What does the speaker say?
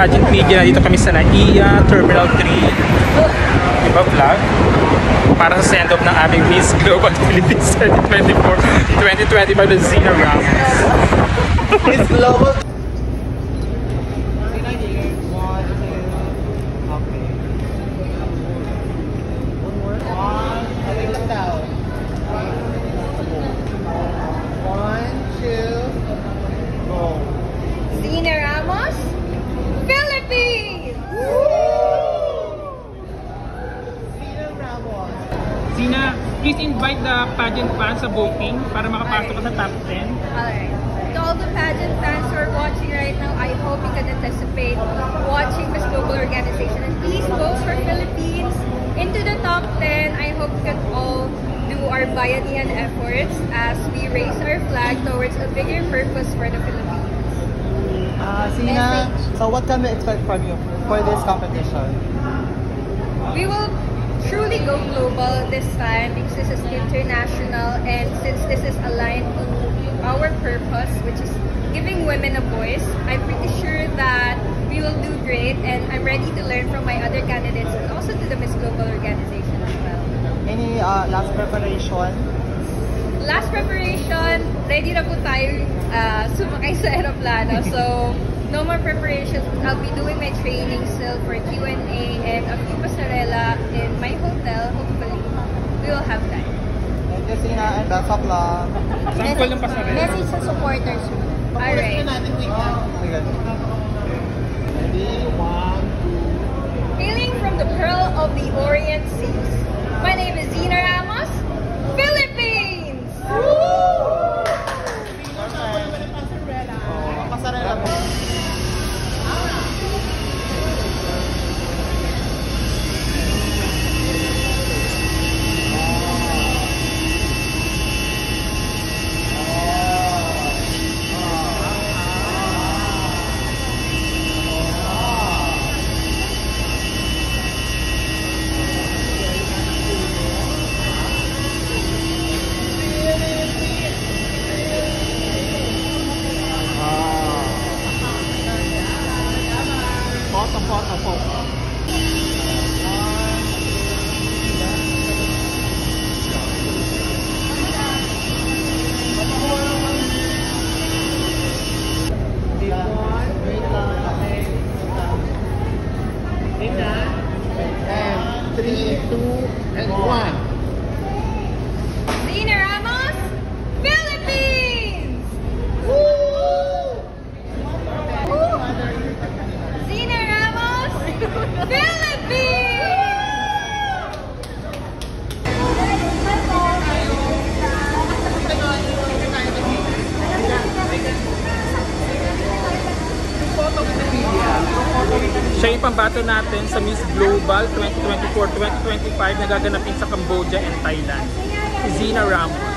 Pageant Media. Dito kami sa NAIA Terminal 3. Diba vlog? Para sa send-off ng aming Miss Global Philippines 2024 2025 na Zina Ramos. Miss Global. Zina Ramos, Philippines! Zina Ramos. Zina, please invite the pageant fans sa voting para makapasok ka sa top 10. Alright. To all the pageant fans who are watching right now, I hope you can anticipate watching Miss Global Organization and please vote for Philippines into the top 10. I hope you can all do our bayanihan efforts as we raise our flag towards a bigger purpose for the Philippines. Zina, so what can we expect from you for this competition? We will truly go global this time because this is international and since this is aligned to our purpose, which is giving women a voice, I'm pretty sure that we will do great and I'm ready to learn from my other candidates and also to the Miss Global Organization as well. Any last preparation? Last preparation, ready na po tayo sumakay sa aeroplano. So, no more preparations. I'll be doing my training still for Q&A and a few pasarela in my hotel. Hopefully, we will have time. Thank you, Zina, and best of luck. Sample ng pasarela. Message sa supporters mo. Alright. Hailing from the Pearl of the Orient Seas, my name is Zina Ramos, Philippines! Pasarela po. And 3, 2, and 1. Zina Ramos, Philippines! Zina Ramos, Philippines! Siya yung pambato natin sa Miss Global 2024-2025 na gaganapin sa Cambodia and Thailand. Si Zina Ramos.